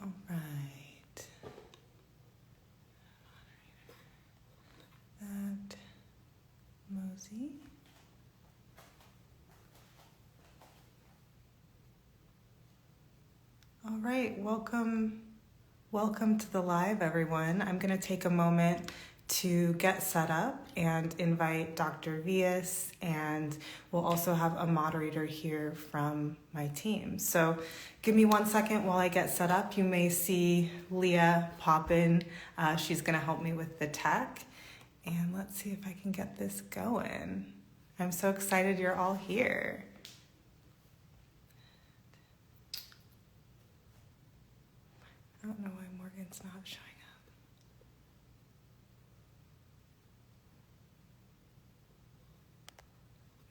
All right. That Mosey. All right, welcome to the live, everyone. I'm going to take a moment to get set up and invite Dr. Vyas, and we'll also have a moderator here from my team. So give me 1 second while I get set up. You may see Leah pop in. She's going to help me with the tech. And let's see if I can get this going. I'm so excited you're all here. I don't know why Morgan's not showing up.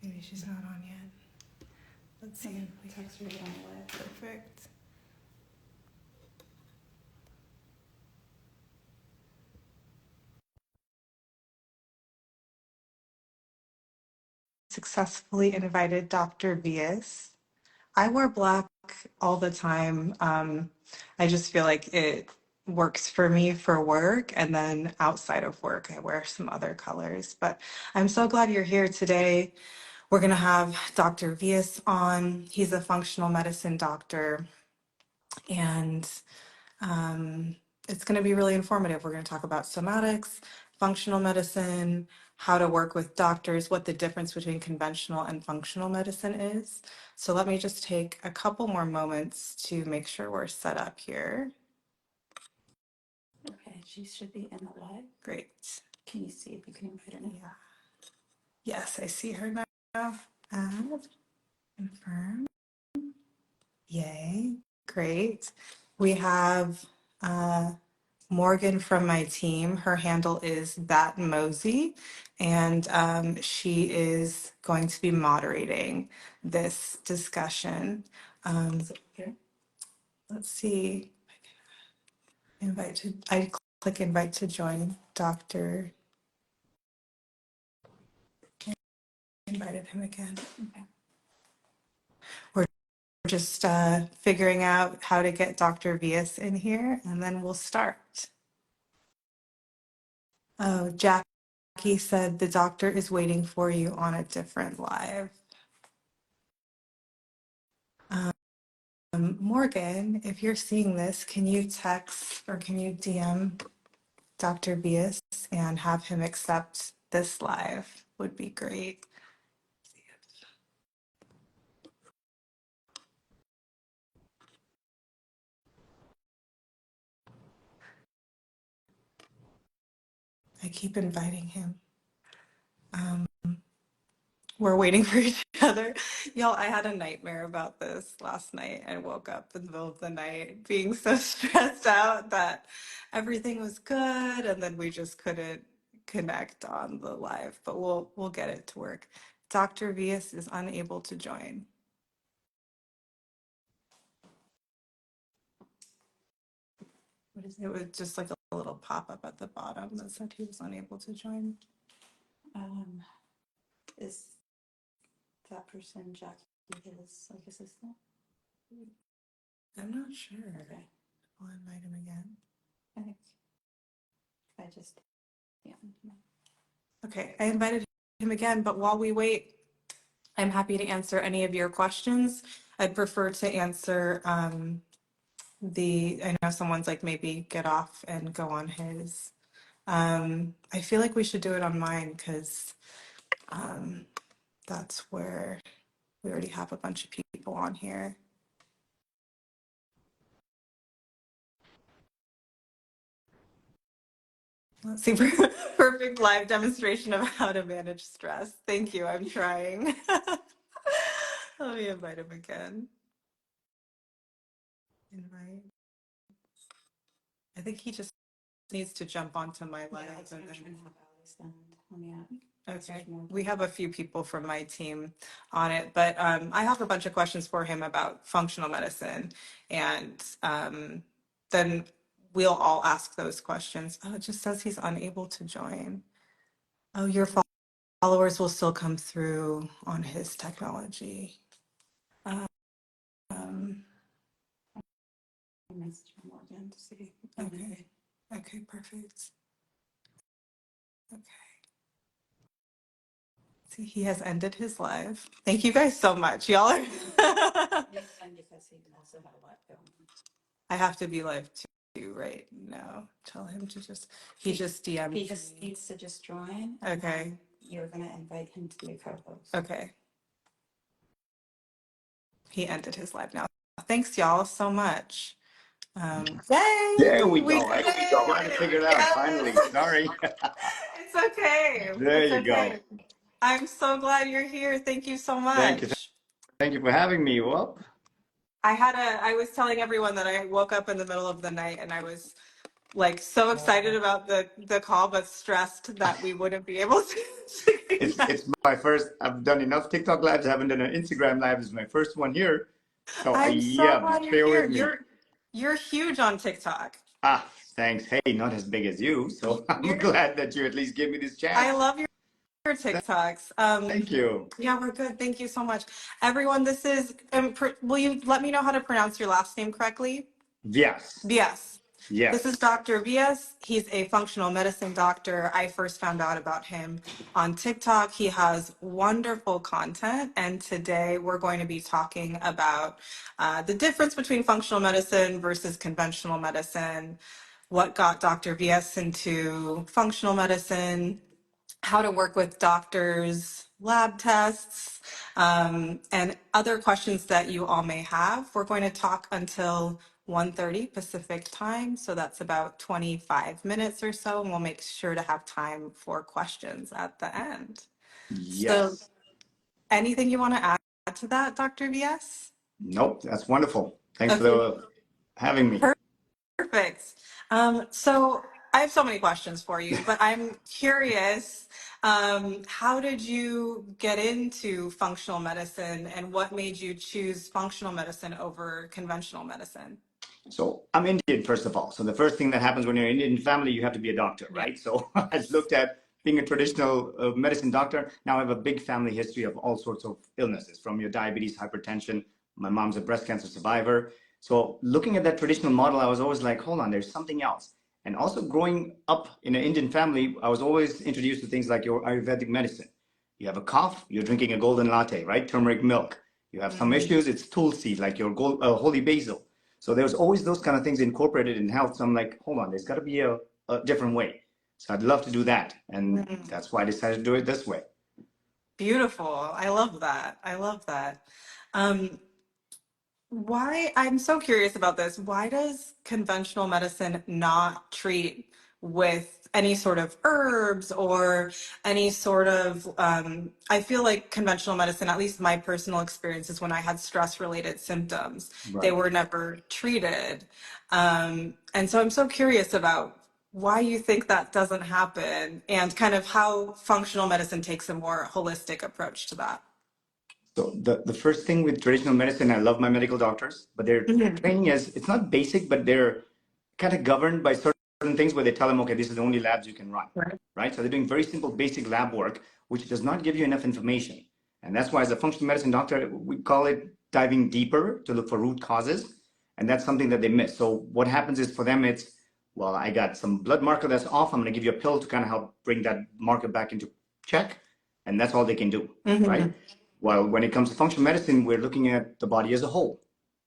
Maybe she's not on yet. Let's see if we text her on the way. Perfect. Successfully invited Dr. Vyas. I wear black all the time. I just feel like it works for me for work, and then outside of work, I wear some other colors. But I'm so glad you're here today. We're going to have Dr. Vyas on. He's a functional medicine doctor, and it's going to be really informative. We're going to talk about somatics, functional medicine, how to work with doctors, what the difference between conventional and functional medicine is. So let me just take a couple more moments to make sure we're set up here. Okay, she should be in the live. Great. Can you see if you can invite her now? Yeah. Yes, I see her now. Add, confirm. Yay. Great. We have Morgan from my team. Her handle is that Mosey, and she is going to be moderating this discussion. Here. Let's see. I click invite to join. Dr. Invited him again. Okay. We're just figuring out how to get Dr. Vyas in here, and then we'll start. Oh, Jackie said the doctor is waiting for you on a different live. Morgan, if you're seeing this, can you text or can you DM Dr. Vyas and have him accept this live? Would be great. I keep inviting him. We're waiting for each other. Y'all, I had a nightmare about this last night. I woke up in the middle of the night being so stressed out that everything was good, and then we just couldn't connect on the live, but we'll get it to work. Dr. Vyas is unable to join. What is it? It was just like a little pop-up at the bottom that said he was unable to join. Is that person Jackie his like assistant? I'm not sure. Okay. I'll invite him again. I think I just Okay, I invited him again, but while we wait, I'm happy to answer any of your questions. I'd prefer to answer I know someone's like maybe get off and go on his. I feel like we should do it on mine because that's where we already have a bunch of people on here. Let's see, perfect live demonstration of how to manage stress. Thank you, I'm trying. Let me invite him again. Invite. I think he just needs to jump onto my live. Okay, we have a few people from my team on it, but I have a bunch of questions for him about functional medicine, and then we'll all ask those questions. Oh, it just says he's unable to join. Oh, your followers will still come through on his technology. message him again to see. Okay. Okay, perfect. Okay. See, he has ended his live. Thank you guys so much. Y'all are. Yes, and because he also had a lot going. I have to be live too right now. Tell him to just, he just DM'd He just needs to just join. Okay. You're going to invite him to be a co-host. Okay. He ended his live now. Thanks, y'all, so much. Yay! There we We go. did I it! got it figured out finally. Yes! Sorry. It's okay. There It's you go. okay. I'm so glad you're here. Thank you so Thank you. much. Thank you for having me. Well, I was telling everyone that I woke up in the middle of the night and I was like so excited about the call, but stressed that we wouldn't be able to it's my first. I've done enough TikTok lives. I haven't done an Instagram live. This is my first one here. So I'm so yeah, glad you're bear here. with me. You're huge on TikTok. Ah, thanks. Hey, not as big as you, so I'm You're glad that you at least gave me this I chance. love your TikToks. Thank you. Yeah, we're good. Thank you so much. Everyone, this is, will you let me know how to pronounce your last name correctly? Yes. Vyas. This is Yes. Dr. Vyas. He's a functional medicine doctor. I first found out about him on TikTok. He has wonderful content. And today we're going to be talking about the difference between functional medicine versus conventional medicine, what got Dr. Vyas into functional medicine, how to work with doctors, lab tests, and other questions that you all may have. We're going to talk until 1:30 Pacific time, so that's about 25 minutes or so, and we'll make sure to have time for questions at the end. So Yes. anything you want to add to that, Dr. VS? Nope. That's wonderful. Thanks for Okay, having me. perfect. So I have so many questions for you, but I'm curious, how did you get into functional medicine and what made you choose functional medicine over conventional medicine? So I'm Indian, first of all. So the first thing that happens when you're an Indian family, you have to be a doctor, Yeah. right? So I looked at being a traditional medicine doctor. Now I have a big family history of all sorts of illnesses, from your diabetes, hypertension. My mom's a breast cancer survivor. So looking at that traditional model, I was always like, hold on, there's something else. And also growing up in an Indian family, I was always introduced to things like your Ayurvedic medicine. You have a cough, you're drinking a golden latte, right? Turmeric milk. You have some issues, it's tulsi, like your holy basil. So there's always those kind of things incorporated in health. So I'm like, hold on, there's got to be a different way. So I'd love to do that. And that's why I decided to do it this way. Beautiful. I love that. I love that. Um, Why, I'm so curious about this. Why does conventional medicine not treat with any sort of herbs or any sort of, I feel like conventional medicine, at least my personal experiences when I had stress related symptoms, they Right. were never treated. And so I'm so curious about why you think that doesn't happen and kind of how functional medicine takes a more holistic approach to that. So the first thing with traditional medicine, I love my medical doctors, but their training is, it's not basic, but they're kind of governed by certain things where they tell them, okay, this is the only labs you can run, Right. right? So they're doing very simple basic lab work, which does not give you enough information. And that's why as a functional medicine doctor, we call it diving deeper to look for root causes. And that's something that they miss. So what happens is for them, it's, well, I got some blood marker that's off. I'm going to give you a pill to kind of help bring that marker back into check. And that's all they can do, right? Well, when it comes to functional medicine, we're looking at the body as a whole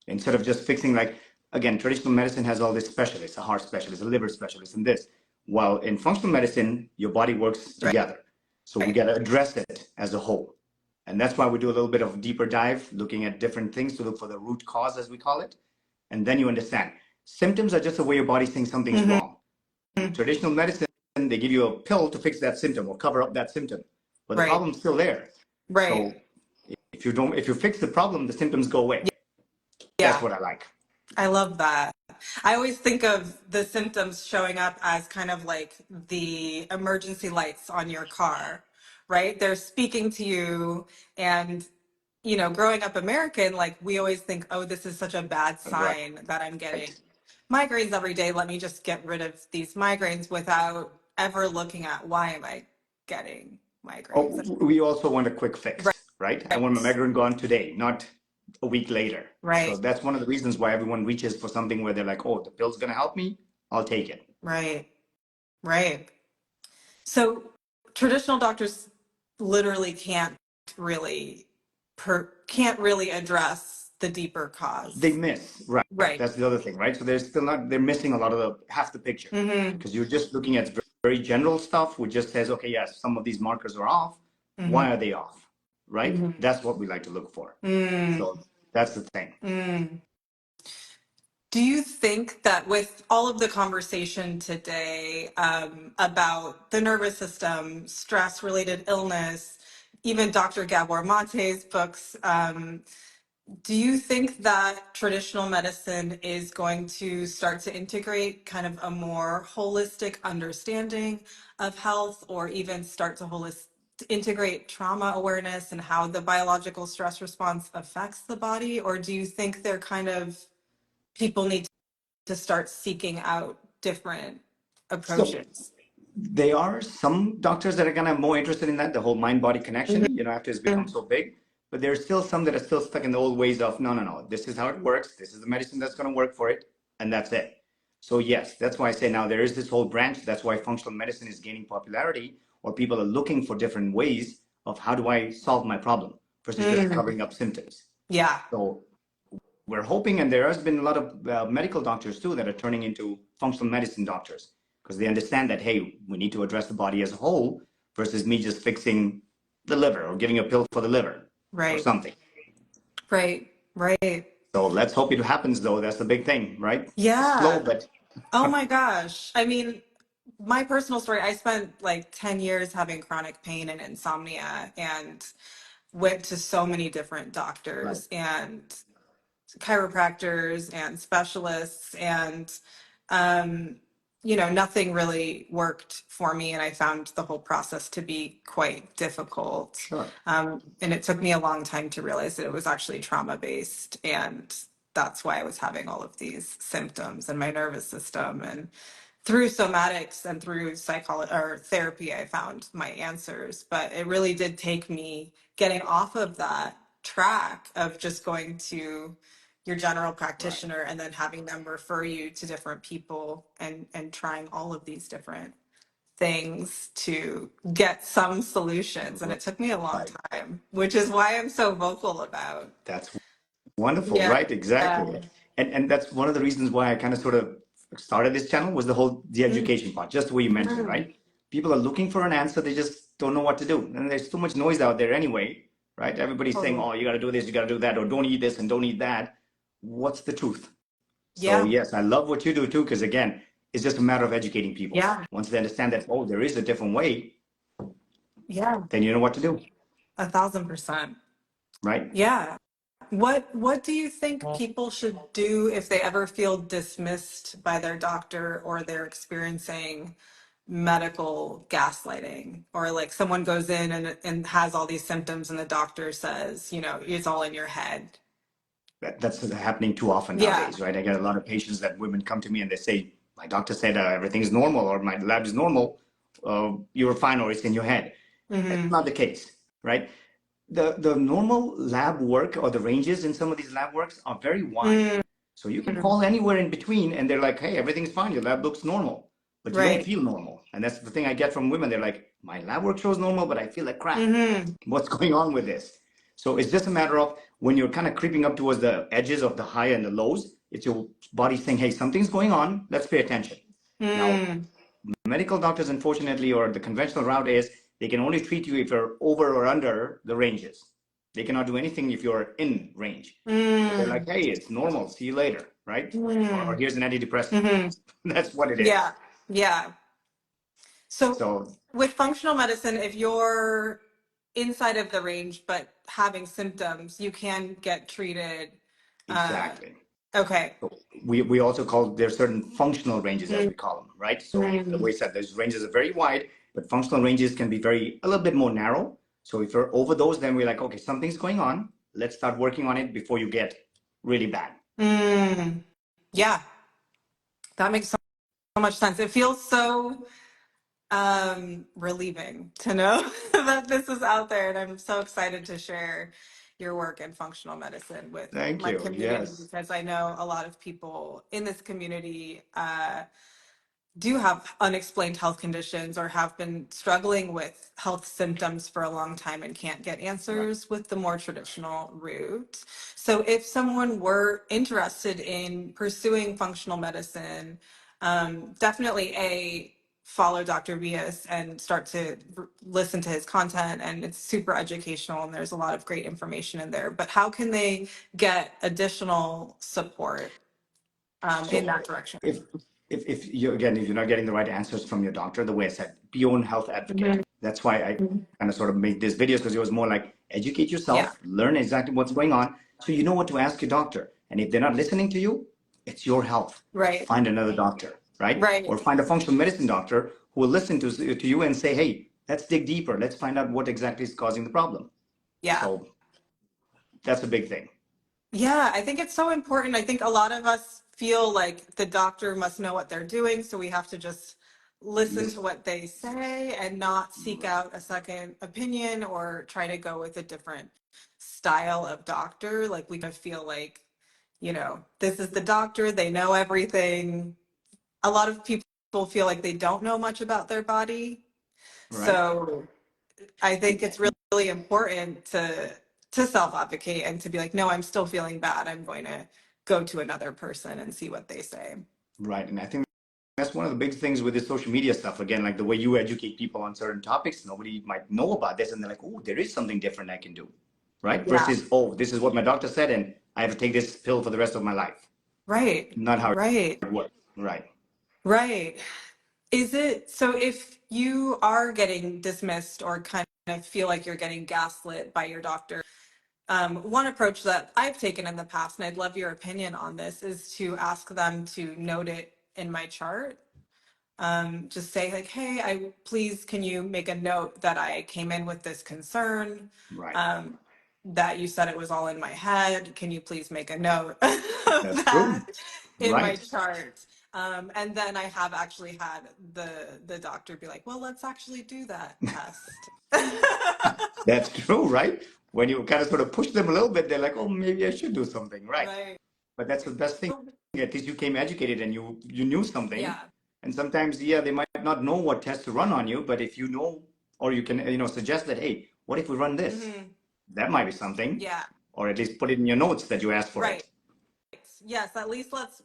instead of just fixing, like, again, traditional medicine has all these specialists, a heart specialist, a liver specialist, and this. While in functional medicine, your body works together. So we Right. got to address it as a whole. And that's why we do a little bit of deeper dive, looking at different things to look for the root cause, as we call it. And then you understand. Symptoms are just the way your body's saying something's wrong. Traditional medicine, they give you a pill to fix that symptom or cover up that symptom. But the Right. problem's still there. Right. So if you fix the problem, the symptoms go away. That's Yeah. what I like. I love that. I always think of the symptoms showing up as kind of like the emergency lights on your car, right? They're speaking to you and growing up American, like we always think, oh, this is such a bad Right. sign that I'm getting migraines every day. Let me just get rid of these migraines without ever looking at why am I getting Oh, migraines? we also want a quick fix, right? I want my Right. migraine gone today, not a week later. Right. So that's one of the reasons why everyone reaches for something where they're like, oh, the pill's going to help me. I'll take it. Right. Right. So traditional doctors literally really can't really address the deeper cause. They miss, right? Right. That's the other thing, right? So they're missing a lot of half the picture, because you're just looking at very general stuff, which just says, okay, yes, some of these markers are off. Why are they off? Right? That's what we like to look for. So that's the thing. Do you think that with all of the conversation today about the nervous system, stress-related illness, even Dr. Gabor Mate's books, do you think that traditional medicine is going to start to integrate kind of a more holistic understanding of health, or even start to integrate trauma awareness and how the biological stress response affects the body? Or do you think they're kind of, people need to start seeking out different approaches? So there are some doctors that are kind of more interested in that, the whole mind-body connection, after it's become so big. But there's still some that are still stuck in the old ways of, no, this is how it works. This is the medicine that's going to work for it. And that's it. So yes, that's why I say now there is this whole branch. That's why functional medicine is gaining popularity, or people are looking for different ways of how do I solve my problem versus just covering up symptoms. Yeah. So we're hoping, and there has been a lot of medical doctors too that are turning into functional medicine doctors, because they understand that, hey, we need to address the body as a whole versus me just fixing the liver or giving a pill for the liver or something. Right. So let's hope it happens, though. That's the big thing, right? Yeah. It's slow, but Oh my gosh. I mean, my personal story, I spent like 10 years having chronic pain and insomnia, and went to so many different doctors and chiropractors and specialists, and nothing really worked for me, and I found the whole process to be quite difficult. Sure. And it took me a long time to realize that it was actually trauma based, and that's why I was having all of these symptoms in my nervous system. And through somatics and through psychology or therapy, I found my answers. But it really did take me getting off of that track of just going to your general practitioner and then having them refer you to different people, and trying all of these different things to get some solutions. And it took me a long time, which is why I'm so vocal about. That's wonderful, Yeah. right? Exactly. And that's one of the reasons why I kind of sort of started this channel, was the education part, just what you mentioned, right? People are looking for an answer, they just don't know what to do. And there's so much noise out there anyway, right? Everybody's saying, oh, you got to do this, you got to do that, or don't eat this and don't eat that. What's the truth? So yes, I love what you do too, because again, it's just a matter of educating people. Yeah. Once they understand that, oh, there is a different way, Yeah. then you know what to do. 1,000%. Right? Yeah. What do you think people should do if they ever feel dismissed by their doctor, or they're experiencing medical gaslighting, or like someone goes in and has all these symptoms and the doctor says, it's all in your head? That's happening too often nowadays, right? I get a lot of patients that women come to me and they say, my doctor said everything's normal, or my lab is normal. You're fine, or it's in your head. That's not the case, right? The normal lab work, or the ranges in some of these lab works, are very wide. So you can call anywhere in between and they're like, hey, everything's fine. Your lab looks normal, but you don't feel normal. And that's the thing I get from women. They're like, my lab work shows normal, but I feel like crap. What's going on with this? So it's just a matter of, when you're kind of creeping up towards the edges of the high and the lows, it's your body saying, hey, something's going on. Let's pay attention. Now, medical doctors, unfortunately, or the conventional route is, they can only treat you if you're over or under the ranges. They cannot do anything if you're in range. They're like, hey, it's normal. See you later, right? Or here's an antidepressant. That's what it is. Yeah. So with functional medicine, if you're inside of the range but having symptoms, you can get treated. Exactly. Okay. So we also call, there certain functional ranges, as we call them, right? So the way I said, those ranges are very wide, but functional ranges can be a little bit more narrow. So if you're over those, then we're like, okay, something's going on. Let's start working on it before you get really bad. Yeah, that makes so much sense. It feels so relieving to know that this is out there, and I'm so excited to share your work in functional medicine with Thank my you. community, Yes. because I know a lot of people in this community do have unexplained health conditions or have been struggling with health symptoms for a long time and can't get Right. answers with the more traditional route. So if someone were interested in pursuing functional medicine, definitely follow Dr. Vyas and start to listen to his content, and it's super educational and there's a lot of great information in there. But how can they get additional support in So that direction? if if you again if you're not getting the right answers from your doctor, the way I said, be your own health advocate. Mhm. That's why I kind of sort of made these videos, because it was more like educate Yeah, yourself, learn exactly what's going on, so you know what to ask your doctor. And if they're not listening to you, it's your health. right, Find another doctor, right? right. Or find a functional medicine doctor who will listen to you and say, hey, let's dig deeper. Let's find out what exactly is causing the problem. Yeah. So that's a big thing. Yeah, I think it's so important. I think a lot of us feel like the doctor must know what they're doing, so we have to just listen to Listen. what they say and not seek out a second opinion or try to go with a different style of doctor. Like we kind of feel like, this is the doctor, they know everything. A lot of people feel like they don't know much about their body. Right? So I think it's really, really important to self-advocate and to be like, no, I'm still feeling bad. I'm going to go to another person and see what they say. Right. And I think that's one of the big things with this social media stuff. Again, like the way you educate people on certain topics, nobody might know about this. And they're like, oh, there is something different I can do. Right. Yeah. Versus, oh, this is what my doctor said, and I have to take this pill for the rest of my life. Right. Not how Right. it works. Right. Right. Is it so if you are getting dismissed or kind of feel like you're getting gaslit by your doctor, one approach that I've taken in the past, and I'd love your opinion on this, is to ask them to note it in my chart. Just say like, hey, please, can you make a note that I came in with this concern, Right. um, that you said it was all in my head. Can you please make a note of That's that true. in my Right. chart? And then I have actually had the doctor be like, well, let's actually do that test. That's true. Right. When you kind of sort of push them a little bit, they're like, oh, maybe I should do something. Right. Right. But that's the best thing. At least you came educated and you knew something. Yeah. And sometimes, yeah, they might not know what test to run on you, but if you know, or you can, suggest that, hey, what if we run this? Hmm. That might be something. Yeah. Or at least put it in your notes that you asked for Right. it. Yes, at least let's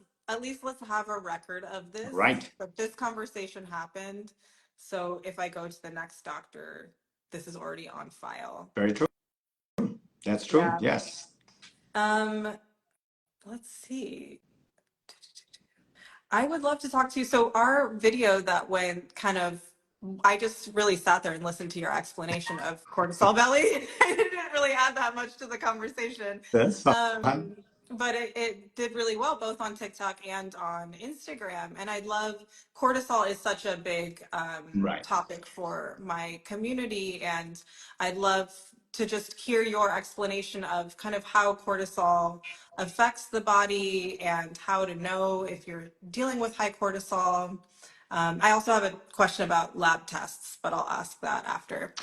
have a record of this. Right. But this conversation happened. So if I go to the next doctor, this is already on file. Very true. That's true. Yeah. Yes. Um, let's see. I would love to talk to you. So our video that went kind of, I just really sat there and listened to your explanation of cortisol belly. I didn't really add that much to the conversation. That's fine. But it did really well, both on TikTok and on Instagram. And I love, cortisol is such a big Right. topic for my community. And I'd love to just hear your explanation of kind of how cortisol affects the body and how to know if you're dealing with high cortisol. I also have a question about lab tests, but I'll ask that after.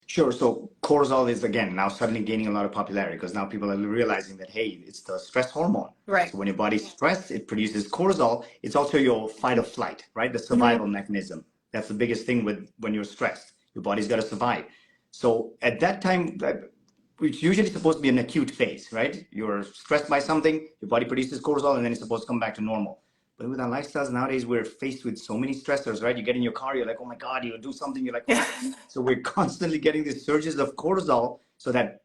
Sure. So cortisol is again now suddenly gaining a lot of popularity because now people are realizing that, hey, it's the stress hormone. Right. So when your body's stressed, it produces cortisol. It's also your fight or flight, right? The Mhm. survival mechanism. That's the biggest thing with when you're stressed. Your body's got to survive. So at that time, it's usually supposed to be an acute phase, right? You're stressed by something, your body produces cortisol, and then it's supposed to come back to normal. But with our lifestyles nowadays, we're faced with so many stressors, right? You get in your car, you're like, oh my God, you do something, you're like, Yeah. oh. So we're constantly getting these surges of cortisol. So that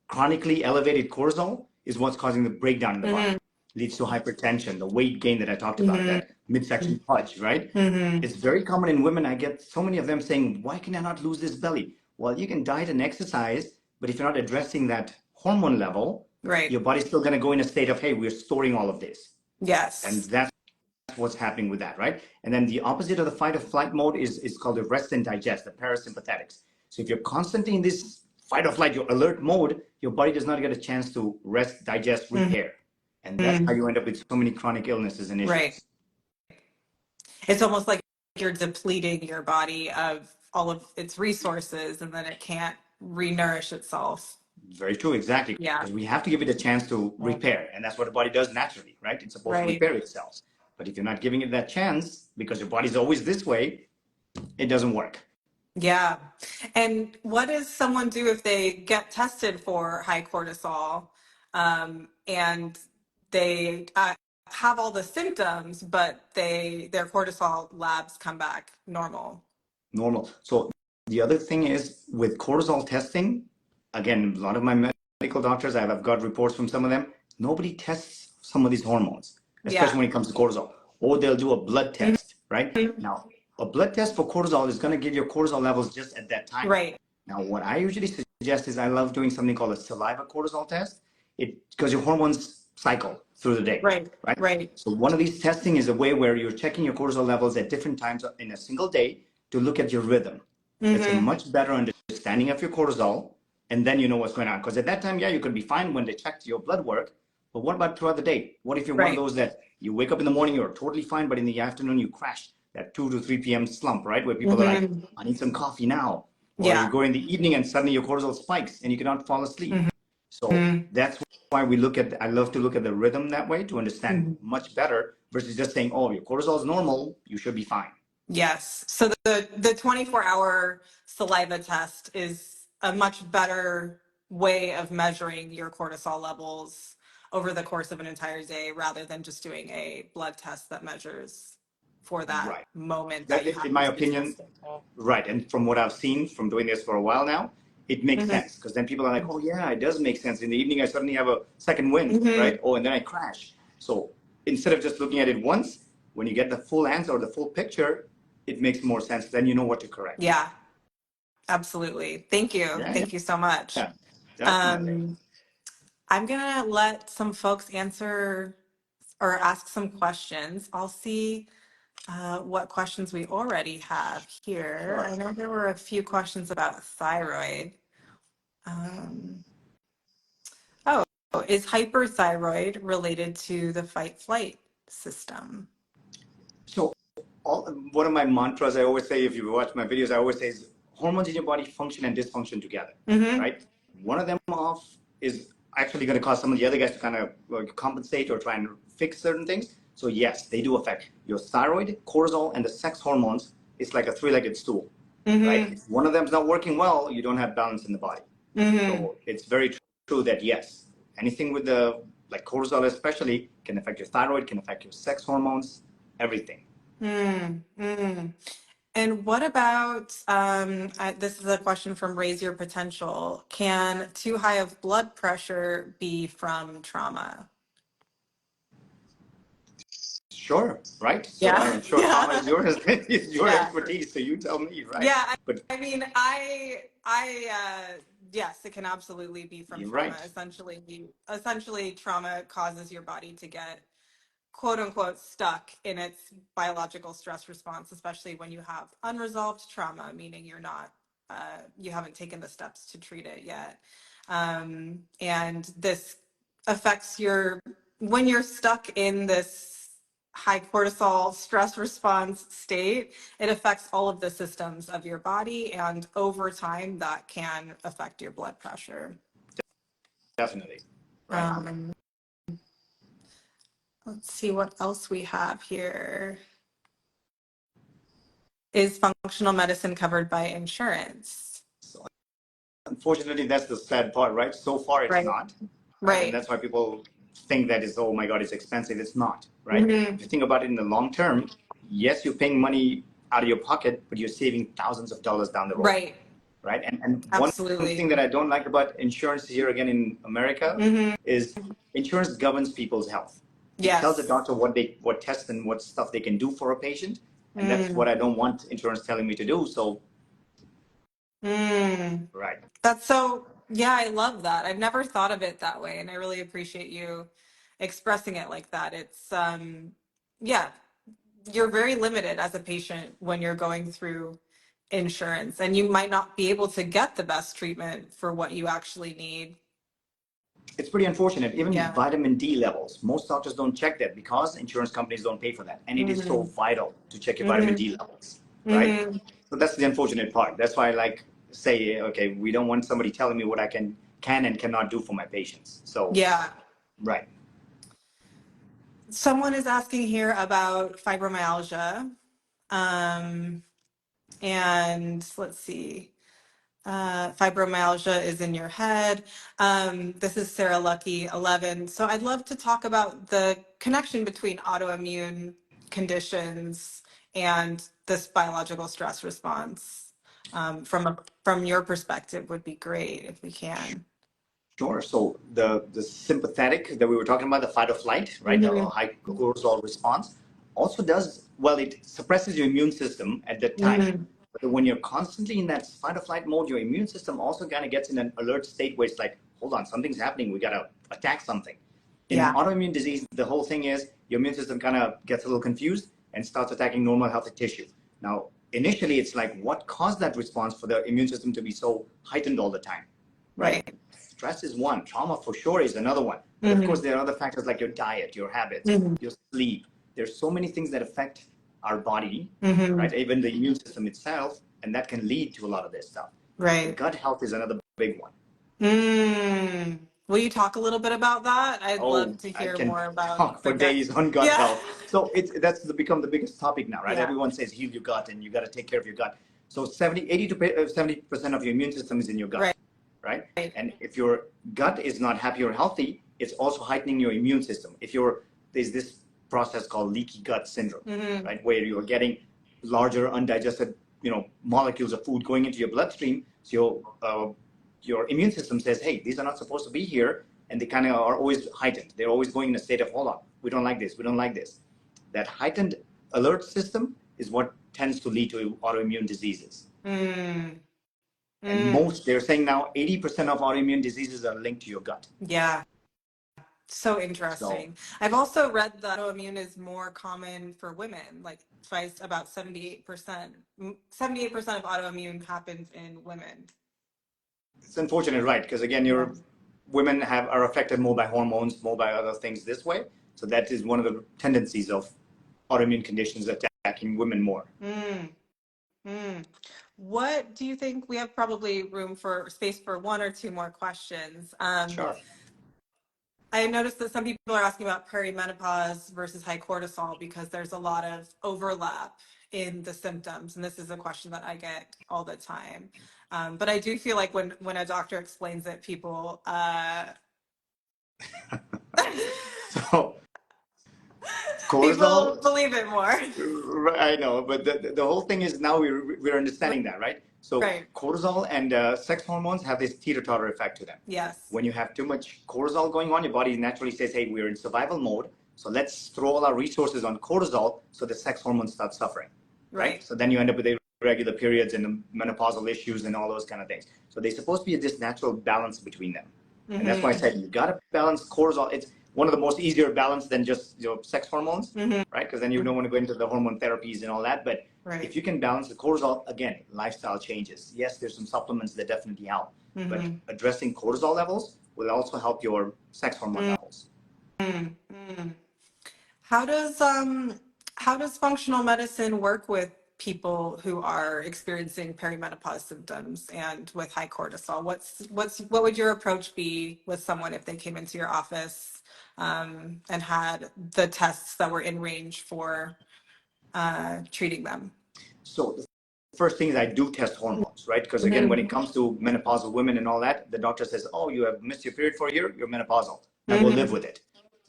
chronically elevated cortisol is what's causing the breakdown in the body. Leads to hypertension, the weight gain that I talked about, that midsection pudge, right? It's very common in women. I get so many of them saying, why can I not lose this belly? Well, you can diet and exercise, but if you're not addressing that hormone level, Right. your body's still going to go in a state of, hey, we're storing all of this. Yes. And that's what's happening with that, right? And then the opposite of the fight or flight mode is called the rest and digest, the parasympathetics. So if you're constantly in this fight or flight, your alert mode, your body does not get a chance to rest, digest, repair. And that's how you end up with so many chronic illnesses and issues. Right. It's almost like you're depleting your body of all of its resources and then it can't re-nourish itself. Very true, exactly. Yeah. Because we have to give it a chance to repair, and that's what the body does naturally, right? It's supposed to Right. repair itself. But if you're not giving it that chance, because your body's always this way, it doesn't work. Yeah. And what does someone do if they get tested for high cortisol, and they have all the symptoms, but their cortisol labs come back normal? Normal. So the other thing is with cortisol testing, again, a lot of my medical doctors, I've got reports from some of them, nobody tests some of these hormones, especially Yeah. when it comes to cortisol. Or they'll do a blood test, right? Mhm. Now, a blood test for cortisol is going to give your cortisol levels just at that time. Right. Now, what I usually suggest is I love doing something called a saliva cortisol test. Because your hormones cycle through the day, Right. right? Right. So one of these testing is a way where you're checking your cortisol levels at different times in a single day to look at your rhythm. It's a much better understanding of your cortisol, and then you know what's going on. Because at that time, yeah, you could be fine when they checked your blood work, but what about throughout the day? What if you're one of Right. those that you wake up in the morning, you're totally fine, but in the afternoon you crash, that 2 to 3 p.m. slump, right? Where people are like, I need some coffee now. Or you Yeah. go in the evening and suddenly your cortisol spikes and you cannot fall asleep. So Mhm. that's why I love to look at the rhythm that way to understand much better versus just saying, oh, your cortisol is normal, you should be fine. Yes. So the 24-hour saliva test is a much better way of measuring your cortisol levels over the course of an entire day rather than just doing a blood test that measures for that Right. moment that That, you in happen my to be opinion, tested. right. And from what I've seen from doing this for a while now, it makes sense because then people are like, oh, yeah, it does make sense. In the evening, I suddenly have a second wind, right? Oh, and then I crash. So instead of just looking at it once, when you get the full answer or the full picture, it makes more sense. Then you know what to correct. Yeah, absolutely. Thank you. Yeah, Thank you so much. yeah, definitely. I'm gonna let some folks answer or ask some questions. I'll see what questions we already have here. Sure. I know there were a few questions about thyroid. Um, oh, is hyperthyroid related to the fight flight system? So one of my mantras I always say, if you watch my videos, I always say is hormones in your body function and dysfunction together, right? One of them off is actually going to cause some of the other guys to kind of compensate or try and fix certain things. So yes, they do affect your thyroid, cortisol, and the sex hormones. It's like a three-legged stool, right? If one of them's not working well, you don't have balance in the body. So it's very true that yes, anything with the like cortisol especially can affect your thyroid, can affect your sex hormones, everything. And what about, this is a question from Raise Your Potential. Can too high of blood pressure be from trauma? Sure, right? So Yeah. I'm sure trauma is your is your Yeah. expertise. So you tell me, right? Yeah. But I mean, yes, it can absolutely be from you're trauma. right. Essentially, trauma causes your body to get quote unquote stuck in its biological stress response, especially when you have unresolved trauma, meaning you haven't taken the steps to treat it yet. And this affects when you're stuck in this high cortisol stress response state, it affects all of the systems of your body. And over time, that can affect your blood pressure. Definitely, right? Let's see what else we have here. Is functional medicine covered by insurance? So unfortunately, that's the sad part, right? So far, it's Right. not, right? And Right. that's why people think that is, oh my God, it's expensive. It's not, right? If you think about it in the long term, yes, you're paying money out of your pocket, but you're saving thousands of dollars down the road. Right. Right. And one Absolutely. thing that I don't like about insurance here again in America is insurance governs people's health. It tells the Yes. doctor what tests and what stuff they can do for a patient. And that's what I don't want insurance telling me to do. So, right. That's so, yeah, I love that. I've never thought of it that way. And I really appreciate you expressing it like that. It's, yeah, you're very limited as a patient when you're going through insurance, and you might not be able to get the best treatment for what you actually need. It's pretty unfortunate. Even Yeah. vitamin D levels, most doctors don't check that because insurance companies don't pay for that. And it is so vital to check your vitamin D levels, right? So that's the unfortunate part. That's why I like say, okay, we don't want somebody telling me what I can can and cannot do for my patients. So, Yeah. right. Someone is asking here about fibromyalgia. And let's see. Fibromyalgia is in your head. This is Sarah Lucky 11. So I'd love to talk about the connection between autoimmune conditions and this biological stress response. From your perspective would be great if we can. Sure. So the sympathetic that we were talking about, the fight or flight, right? The Mm-hmm. high cortisol response also does, well, it suppresses your immune system at that time. Mm-hmm. But when you're constantly in that fight or flight mode, your immune system also kind of gets in an alert state where it's like, hold on, something's happening. We got to attack something. In an Yeah. autoimmune disease, the whole thing is your immune system kind of gets a little confused and starts attacking normal healthy tissue. Now, initially, it's like, what caused that response for the immune system to be so heightened all the time, right? Right. Stress is one. Trauma for sure is another one. But of course, there are other factors like your diet, your habits, Mm-hmm. your sleep. There's so many things that affect our body, Mm-hmm. right? Even the immune system itself, and that can lead to a lot of this stuff. Right. The gut health is another big one. Will you talk a little bit about that? I'd love to I hear can more about talk for the gut. days on gut Yeah. health. So that's become the biggest topic now, right? Yeah. Everyone says heal your gut and you got to take care of your gut. So 80 to 70% of your immune system is in your gut, right? And if your gut is not happy or healthy, it's also heightening your immune system. There's this process called leaky gut syndrome, right? Where you're getting larger undigested, molecules of food going into your bloodstream. So your immune system says, hey, these are not supposed to be here. And they kind of are always heightened. They're always going in a state of, hold on, we don't like this, we don't like this. That heightened alert system is what tends to lead to autoimmune diseases. And they're saying now 80% of autoimmune diseases are linked to your gut. Yeah. So interesting. I've also read that autoimmune is more common for women, like twice, about 78%. 78% of autoimmune happens in women. It's unfortunate, right? Because again, women are affected more by hormones, more by other things this way. So that is one of the tendencies of autoimmune conditions attacking women more. What do you think? We have probably space for one or two more questions. Sure. I noticed that some people are asking about perimenopause versus high cortisol because there's a lot of overlap in the symptoms. And this is a question that I get all the time. But I do feel like when a doctor explains it, people... So people cortisol, believe it more. I know, but the whole thing is now we're understanding that, right? So cortisol and sex hormones have this teeter-totter effect to them. Yes. When you have too much cortisol going on, your body naturally says, hey, we're in survival mode, so let's throw all our resources on cortisol so the sex hormones start suffering, right? So then you end up with irregular periods and menopausal issues and all those kind of things. So there's supposed to be this natural balance between them. And that's why I said you got to balance cortisol. It's one of the most easier balance than just sex hormones, right? Because then you don't want to go into the hormone therapies and all that. But if you can balance the cortisol, again, lifestyle changes. Yes, there's some supplements that definitely help. But addressing cortisol levels will also help your sex hormone levels. How does functional medicine work with people who are experiencing perimenopause symptoms and with high cortisol? What would your approach be with someone if they came into your office and had the tests that were in range for treating them? So the first thing is I do test hormones, right? Because again, when it comes to menopausal women and all that, the doctor says, oh, you have missed your period for a year, you're menopausal. Now we'll live with it.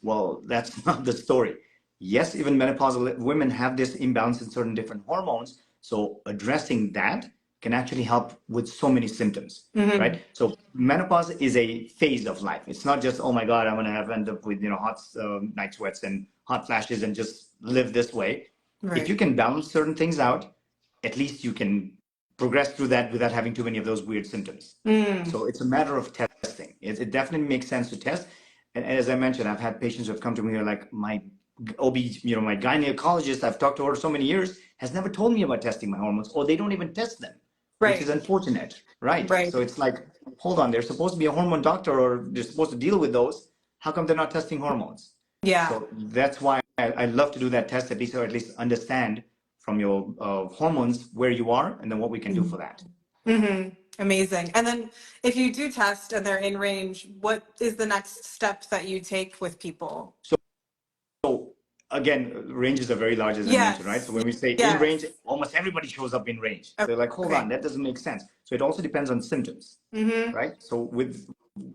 Well, that's not the story. Yes, even menopausal women have this imbalance in certain different hormones. So addressing that can actually help with so many symptoms, right? So menopause is a phase of life. It's not just, oh my God, I'm going to end up with hot night sweats and hot flashes and just live this way. If you can balance certain things out, at least you can progress through that without having too many of those weird symptoms. So it's a matter of testing. It definitely makes sense to test. And as I mentioned, I've had patients who have come to me who are like, my OB, my gynecologist, I've talked to her so many years, has never told me about testing my hormones, or they don't even test them, which is unfortunate, right? So it's like, hold on, they're supposed to be a hormone doctor or they're supposed to deal with those. How come they're not testing hormones? Yeah. So that's why I love to do that test, or at least understand from your hormones where you are and then what we can do for that. Amazing. And then if you do test and they're in range, what is the next step that you take with people? So again, ranges are very large, as I mentioned, right? So Yes. when we say in Yes. range, almost everybody shows up in range. They're like, hold on, Okay. that doesn't make sense. So it also depends on symptoms, right? So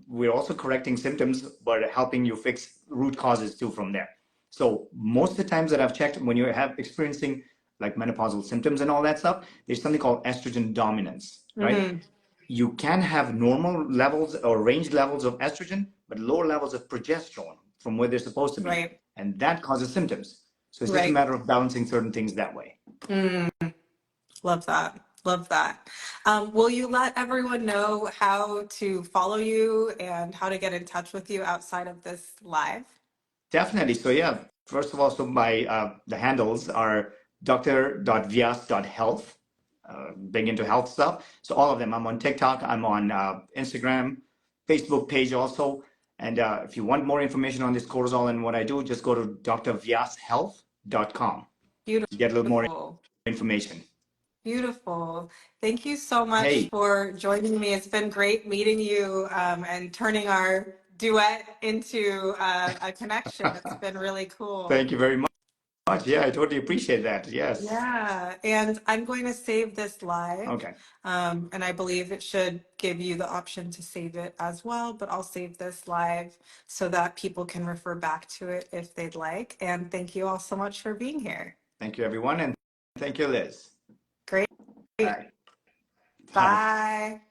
we're also correcting symptoms, but helping you fix root causes too from there. So most of the times that I've checked, when you have experiencing like menopausal symptoms and all that stuff, there's something called estrogen dominance, right? You can have normal levels or range levels of estrogen, but lower levels of progesterone from where they're supposed to be. Right. And that causes symptoms. So it's just a Right. matter of balancing certain things that way. Love that. Love that. Will you let everyone know how to follow you and how to get in touch with you outside of this live? Definitely. So yeah, first of all, so my the handles are dr.vyas.health, big into health stuff. So all of them. I'm on TikTok. I'm on Instagram, Facebook page also. And if you want more information on this cortisol and what I do, just go to drvyashealth.com. Beautiful. You get a little more information. Beautiful. Thank you so much Hey, for joining me. It's been great meeting you and turning our duet into a connection. It's been really cool. thank you very much. Yeah, I totally appreciate that. Yes. Yeah, and I'm going to save this live. Okay. And I believe it should give you the option to save it as well, but I'll save this live so that people can refer back to it if they'd like. And thank you all so much for being here. Thank you, everyone. And thank you, Liz. Great. Bye. Bye.